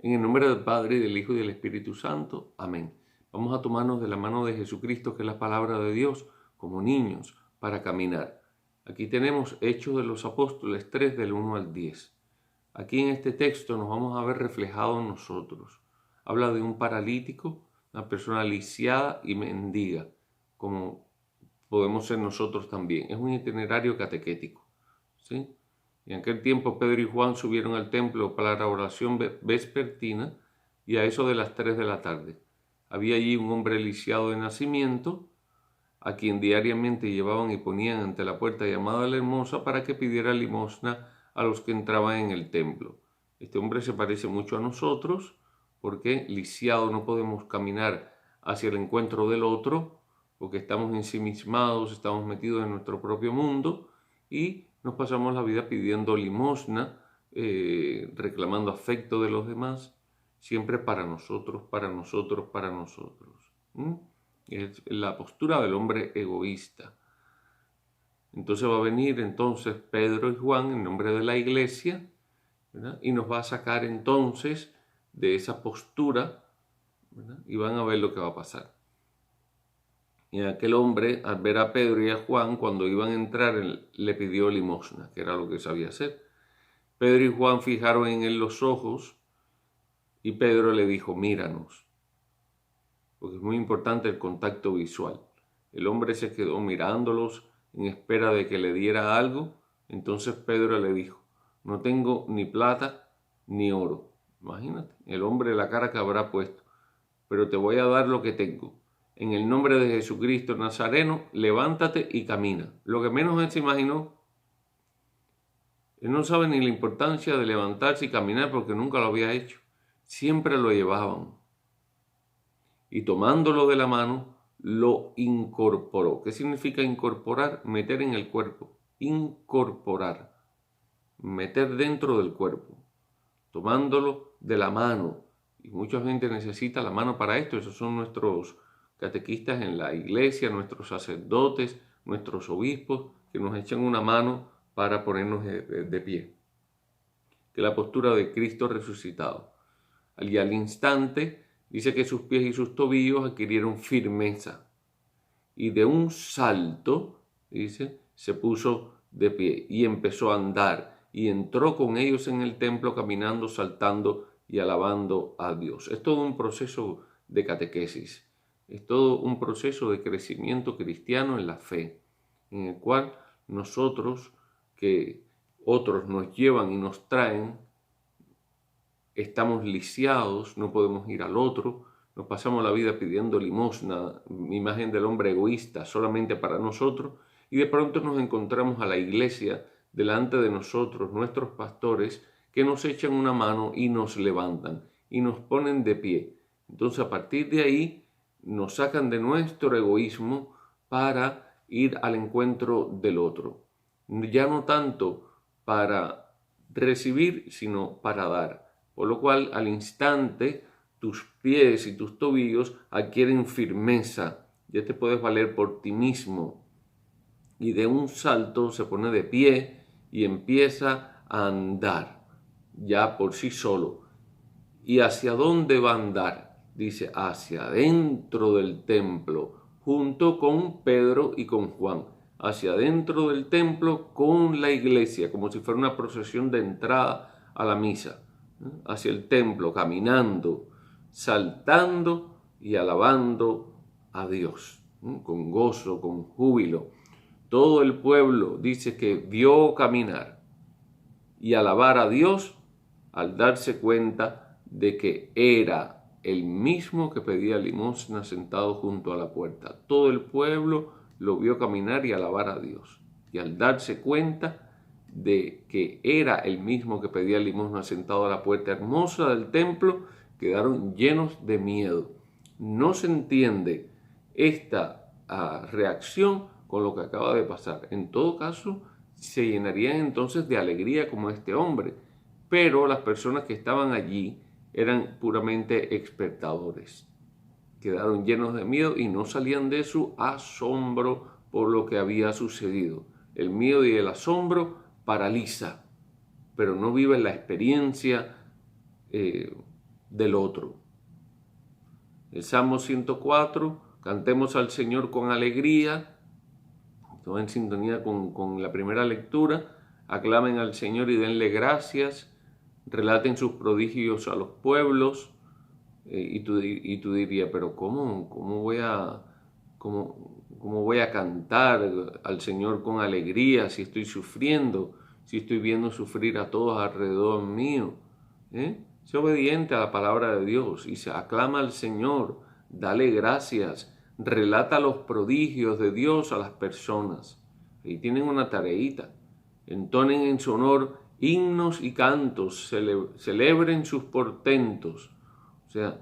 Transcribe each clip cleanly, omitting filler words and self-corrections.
En el nombre del Padre, y del Hijo, y del Espíritu Santo. Amén. Vamos a tomarnos de la mano de Jesucristo, que es la palabra de Dios, como niños, para caminar. Aquí tenemos Hechos de los Apóstoles 3, del 1 al 10. Aquí en este texto nos vamos a ver reflejados nosotros. Habla de un paralítico, una persona lisiada y mendiga, como podemos ser nosotros también. Es un itinerario catequético, ¿sí? Y en aquel tiempo Pedro y Juan subieron al templo para la oración vespertina, y a eso de las 3 de la tarde. Había allí un hombre lisiado de nacimiento, a quien diariamente llevaban y ponían ante la puerta llamada La Hermosa para que pidiera limosna a los que entraban en el templo. Este hombre se parece mucho a nosotros, porque lisiado no podemos caminar hacia el encuentro del otro, porque estamos ensimismados, estamos metidos en nuestro propio mundo y nos pasamos la vida pidiendo limosna, reclamando afecto de los demás, siempre para nosotros, para nosotros, para nosotros. Es la postura del hombre egoísta. Entonces va a venir entonces Pedro y Juan en nombre de la iglesia, ¿verdad? Y nos va a sacar entonces de esa postura, ¿verdad? Y van a ver lo que va a pasar. Y aquel hombre, al ver a Pedro y a Juan, cuando iban a entrar, le pidió limosna, que era lo que sabía hacer. Pedro y Juan fijaron en él los ojos y Pedro le dijo: míranos. Porque es muy importante el contacto visual. El hombre se quedó mirándolos en espera de que le diera algo. Entonces Pedro le dijo: no tengo ni plata ni oro. Imagínate, el hombre la cara que habrá puesto. Pero te voy a dar lo que tengo. En el nombre de Jesucristo Nazareno, levántate y camina. Lo que menos él se imaginó, él no sabe ni la importancia de levantarse y caminar porque nunca lo había hecho. Siempre lo llevaban. Y tomándolo de la mano, lo incorporó. ¿Qué significa incorporar? Meter en el cuerpo. Incorporar. Meter dentro del cuerpo. Tomándolo de la mano. Y mucha gente necesita la mano para esto. Esos son nuestros catequistas en la iglesia, nuestros sacerdotes, nuestros obispos, que nos echan una mano para ponernos de pie. Que es la postura de Cristo resucitado. Y al instante dice que sus pies y sus tobillos adquirieron firmeza. Y de un salto, dice, se puso de pie y empezó a andar. Y entró con ellos en el templo caminando, saltando y alabando a Dios. Es todo un proceso de catequesis. Es todo un proceso de crecimiento cristiano en la fe, en el cual nosotros, que otros nos llevan y nos traen, estamos lisiados, no podemos ir al otro, nos pasamos la vida pidiendo limosna, imagen del hombre egoísta, solamente para nosotros, y de pronto nos encontramos a la iglesia delante de nosotros, nuestros pastores, que nos echan una mano y nos levantan y nos ponen de pie. Entonces, a partir de ahí, nos sacan de nuestro egoísmo para ir al encuentro del otro. Ya no tanto para recibir, sino para dar. Por lo cual, al instante, tus pies y tus tobillos adquieren firmeza. Ya te puedes valer por ti mismo. Y de un salto se pone de pie y empieza a andar, ya por sí solo. ¿Y hacia dónde va a andar? Dice, hacia adentro del templo, junto con Pedro y con Juan. Hacia adentro del templo con la iglesia, como si fuera una procesión de entrada a la misa. Hacia el templo, caminando, saltando y alabando a Dios, con gozo, con júbilo. Todo el pueblo dice que vio caminar y alabar a Dios al darse cuenta de que era el mismo que pedía limosna sentado junto a la puerta. Todo el pueblo lo vio caminar y alabar a Dios. Y al darse cuenta de que era el mismo que pedía limosna sentado a la puerta hermosa del templo, quedaron llenos de miedo. No se entiende esta reacción con lo que acaba de pasar. En todo caso, se llenarían entonces de alegría como este hombre, pero las personas que estaban allí eran puramente espectadores. Quedaron llenos de miedo y no salían de su asombro por lo que había sucedido. El miedo y el asombro paraliza, pero no viven la experiencia del otro. El Salmo 104, cantemos al Señor con alegría, todo en sintonía con la primera lectura, aclamen al Señor y denle gracias, relaten sus prodigios a los pueblos. Y tú dirías, pero ¿cómo voy a cantar al Señor con alegría si estoy sufriendo, si estoy viendo sufrir a todos alrededor mío? Sé obediente a la palabra de Dios y se aclama al Señor, dale gracias, relata los prodigios de Dios a las personas. Ahí tienen una tareita. Entonen en su honor himnos y cantos, celebren sus portentos. O sea,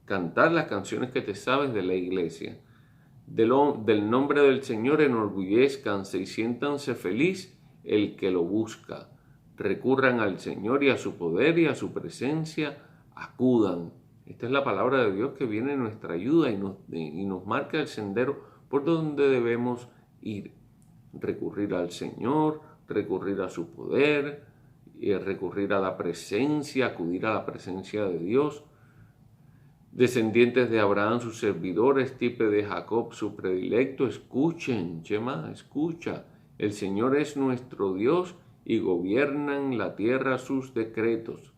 cantar las canciones que te sabes de la iglesia. Del nombre del Señor enorgullezcanse y siéntanse feliz el que lo busca. Recurran al Señor y a su poder y a su presencia acudan. Esta es la palabra de Dios que viene en nuestra ayuda y nos marca el sendero por donde debemos ir. Recurrir al Señor, recurrir a su poder, recurrir a la presencia, acudir a la presencia de Dios. Descendientes de Abraham, sus servidores, estirpe de Jacob, su predilecto, escuchen, Shema, escucha. El Señor es nuestro Dios y gobiernan la tierra sus decretos.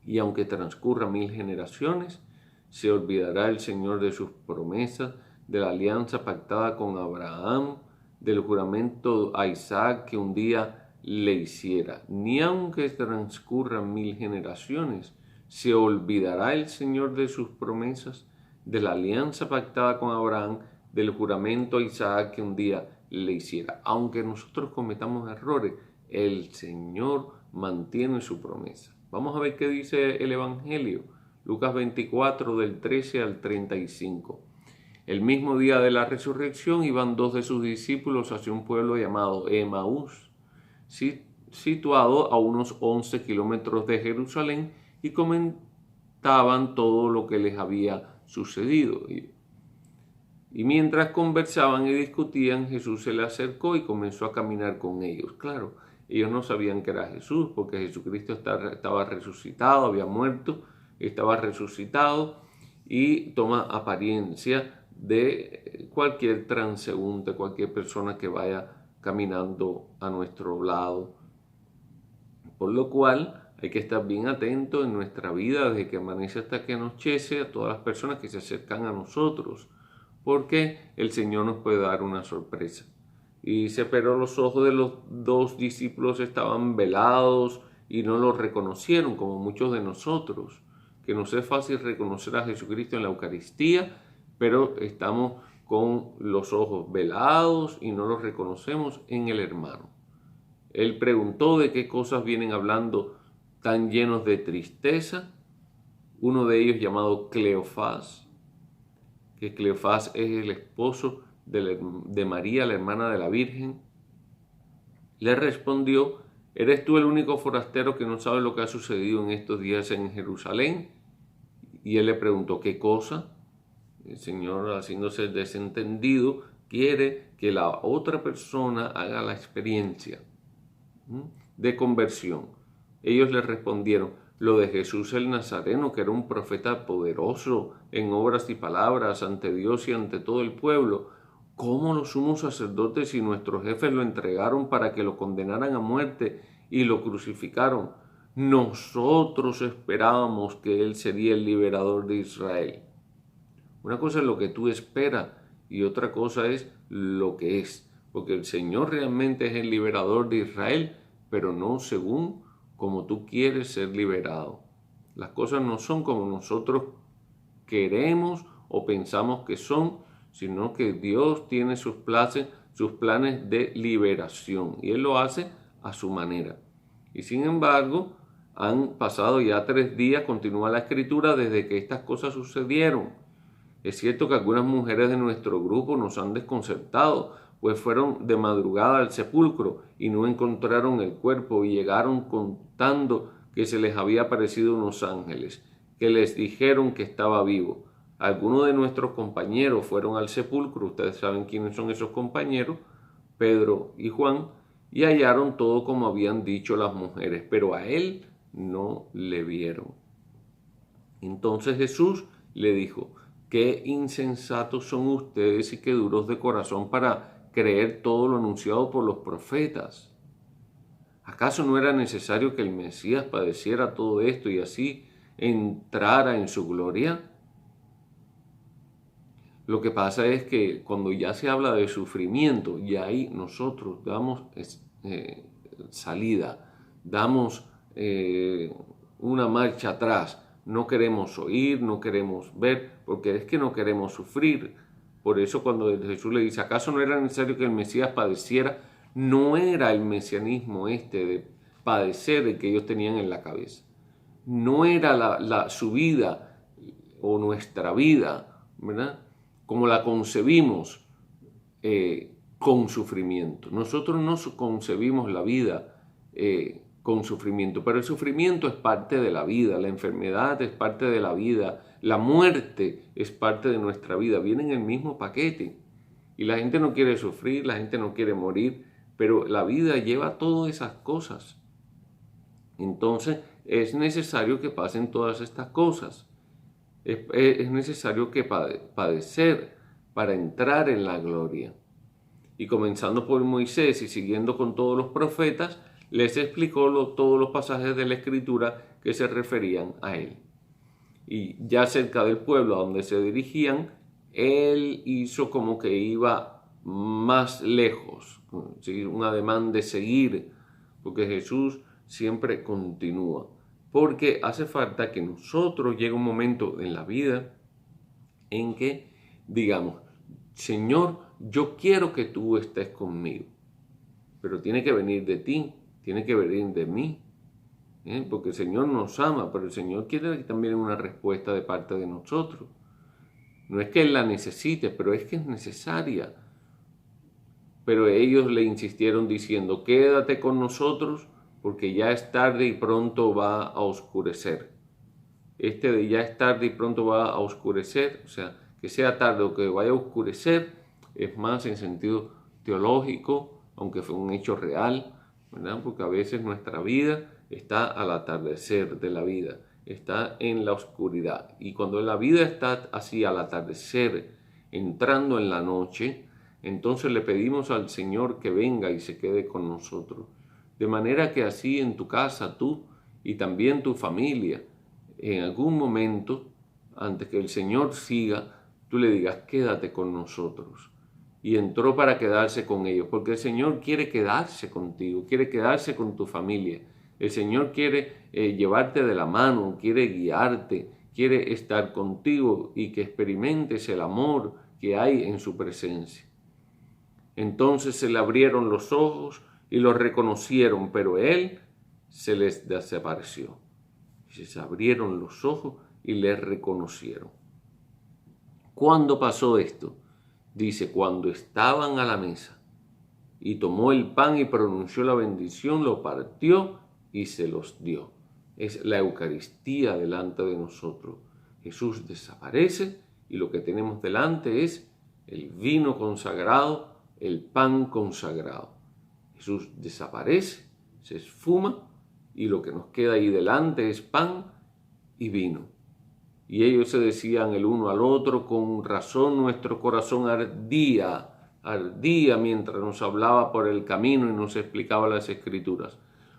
Y aunque transcurran 1000 generaciones, se olvidará el Señor de sus promesas, de la alianza pactada con Abraham, del juramento a Isaac que un día le hiciera. Ni aunque transcurran 1000 generaciones, se olvidará el Señor de sus promesas, de la alianza pactada con Abraham, del juramento a Isaac que un día le hiciera. Aunque nosotros cometamos errores, el Señor mantiene su promesa. Vamos a ver qué dice el Evangelio. Lucas 24, del 13 al 35. El mismo día de la resurrección iban 2 de sus discípulos hacia un pueblo llamado Emaús, situado a unos 11 kilómetros de Jerusalén, y comentaban todo lo que les había sucedido. Y mientras conversaban y discutían, Jesús se le acercó y comenzó a caminar con ellos. Claro, ellos no sabían que era Jesús, porque Jesucristo estaba resucitado, había muerto, estaba resucitado y toma apariencia de cualquier transeúnte, cualquier persona que vaya caminando a nuestro lado. Por lo cual hay que estar bien atento en nuestra vida desde que amanece hasta que anochece a todas las personas que se acercan a nosotros, porque el Señor nos puede dar una sorpresa. Y dice, pero los ojos de los 2 discípulos estaban velados y no los reconocieron, como muchos de nosotros, que nos es fácil reconocer a Jesucristo en la Eucaristía, pero estamos con los ojos velados y no los reconocemos en el hermano. Él preguntó de qué cosas vienen hablando tan llenos de tristeza. Uno de ellos, llamado Cleofás, que Cleofás es el esposo de María, la hermana de la Virgen, le respondió, ¿eres tú el único forastero que no sabe lo que ha sucedido en estos días en Jerusalén? Y él le preguntó, ¿qué cosa? El Señor, haciéndose desentendido, quiere que la otra persona haga la experiencia de conversión. Ellos le respondieron, lo de Jesús el Nazareno, que era un profeta poderoso en obras y palabras ante Dios y ante todo el pueblo. ¿Cómo los sumos sacerdotes y nuestros jefes lo entregaron para que lo condenaran a muerte y lo crucificaron? Nosotros esperábamos que Él sería el liberador de Israel. Una cosa es lo que tú esperas y otra cosa es lo que es. Porque el Señor realmente es el liberador de Israel, pero no según como tú quieres ser liberado. Las cosas no son como nosotros queremos o pensamos que son, sino que Dios tiene sus planes de liberación y Él lo hace a su manera. Y sin embargo, han pasado ya 3 días, continúa la escritura, desde que estas cosas sucedieron. Es cierto que algunas mujeres de nuestro grupo nos han desconcertado, pues fueron de madrugada al sepulcro y no encontraron el cuerpo y llegaron contando que se les había aparecido unos ángeles, que les dijeron que estaba vivo. Algunos de nuestros compañeros fueron al sepulcro, ustedes saben quiénes son esos compañeros, Pedro y Juan, y hallaron todo como habían dicho las mujeres, pero a él no le vieron. Entonces Jesús le dijo: qué insensatos son ustedes y qué duros de corazón para creer todo lo anunciado por los profetas. ¿Acaso no era necesario que el Mesías padeciera todo esto y así entrara en su gloria? Lo que pasa es que cuando ya se habla de sufrimiento, ya ahí nosotros damos salida, damos una marcha atrás. No queremos oír, no queremos ver, porque es que no queremos sufrir. Por eso cuando Jesús le dice: ¿acaso no era necesario que el Mesías padeciera? No era el mesianismo de padecer el que ellos tenían en la cabeza. No era su vida o nuestra vida, ¿verdad?, como la concebimos, con sufrimiento. Nosotros no concebimos la vida con sufrimiento, pero el sufrimiento es parte de la vida, la enfermedad es parte de la vida, la muerte es parte de nuestra vida, viene en el mismo paquete. Y la gente no quiere sufrir, la gente no quiere morir, pero la vida lleva todas esas cosas. Entonces es necesario que pasen todas estas cosas. Es necesario que padecer para entrar en la gloria. Y comenzando por Moisés y siguiendo con todos los profetas, les explicó todos los pasajes de la Escritura que se referían a él. Y ya cerca del pueblo a donde se dirigían, él hizo como que iba más lejos, ¿sí?, un ademán de seguir, porque Jesús siempre continúa. Porque hace falta que nosotros llegue un momento en la vida en que digamos: Señor, yo quiero que tú estés conmigo, pero tiene que venir de ti, tiene que venir de mí, porque el Señor nos ama, pero el Señor quiere también una respuesta de parte de nosotros. No es que Él la necesite, pero es que es necesaria. Pero ellos le insistieron diciendo: quédate con nosotros, porque ya es tarde y pronto va a oscurecer. De ya es tarde y pronto va a oscurecer, o sea, que sea tarde o que vaya a oscurecer, es más en sentido teológico, aunque fue un hecho real, ¿verdad? Porque a veces nuestra vida está al atardecer de la vida, está en la oscuridad. Y cuando la vida está así al atardecer, entrando en la noche, entonces le pedimos al Señor que venga y se quede con nosotros. De manera que así en tu casa tú y también tu familia, en algún momento, antes que el Señor siga, tú le digas: quédate con nosotros. Y entró para quedarse con ellos, porque el Señor quiere quedarse contigo, quiere quedarse con tu familia. El Señor quiere llevarte de la mano, quiere guiarte, quiere estar contigo y que experimentes el amor que hay en su presencia. Entonces se le abrieron los ojos y lo reconocieron, pero él se les desapareció. Y se abrieron los ojos y le reconocieron. ¿Cuándo pasó esto? Dice: cuando estaban a la mesa, y tomó el pan y pronunció la bendición, lo partió y se los dio. Es la Eucaristía delante de nosotros. Jesús desaparece y lo que tenemos delante es el vino consagrado, el pan consagrado. Jesús desaparece, se esfuma y lo que nos queda ahí delante es pan y vino. Y ellos se decían el uno al otro: con razón nuestro corazón ardía mientras nos hablaba por el camino y nos explicaba las Escrituras.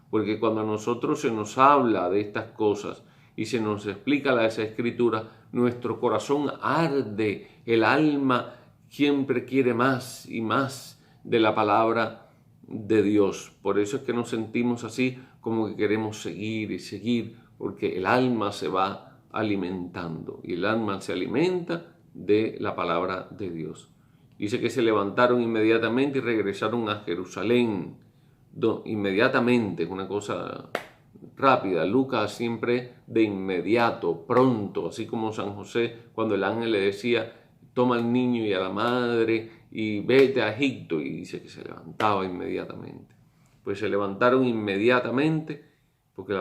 Porque cuando a nosotros se nos habla de estas cosas y se nos explica las Escrituras, nuestro corazón arde, el alma siempre quiere más y más de la palabra de Dios. Por eso es que nos sentimos así, como que queremos seguir y seguir, porque el alma se va alimentando y el alma se alimenta de la palabra de Dios. Dice que se levantaron inmediatamente y regresaron a Jerusalén. Inmediatamente, es una cosa rápida. Lucas siempre de inmediato, pronto, así como San José cuando el ángel le decía: toma al niño y a la madre y vete a Egipto, y dice que se levantaba inmediatamente. Pues se levantaron inmediatamente, porque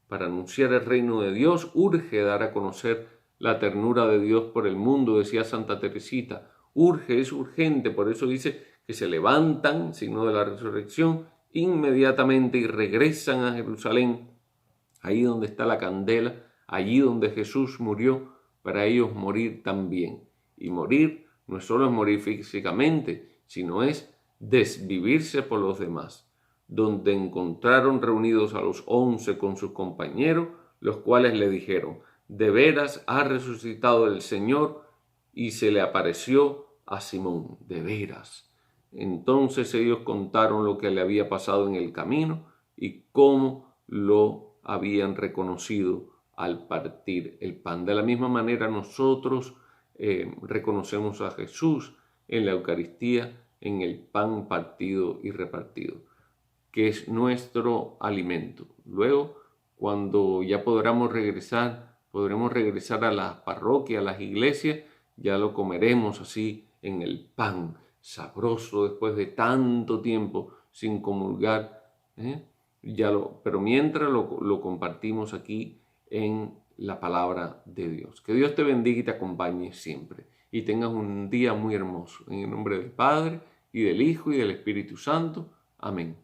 para anunciar el reino de Dios urge dar a conocer la ternura de Dios por el mundo, decía Santa Teresita. Urge, es urgente, por eso dice que se levantan, signo de la resurrección, inmediatamente y regresan a Jerusalén, ahí donde está la candela, allí donde Jesús murió, para ellos morir también. Y morir no es solo morir físicamente, sino es desvivirse por los demás, donde encontraron reunidos a los 11 con sus compañeros, los cuales le dijeron: de veras ha resucitado el Señor, y se le apareció a Simón. De veras. Entonces ellos contaron lo que le había pasado en el camino y cómo lo habían reconocido al partir el pan. De la misma manera nosotros reconocemos a Jesús en la Eucaristía, en el pan partido y repartido, que es nuestro alimento. Luego, cuando ya podremos regresar a las parroquias, a las iglesias, ya lo comeremos así en el pan, sabroso después de tanto tiempo sin comulgar, pero mientras lo compartimos aquí en la palabra de Dios. Que Dios te bendiga y te acompañe siempre, y tengas un día muy hermoso. En el nombre del Padre, y del Hijo, y del Espíritu Santo. Amén.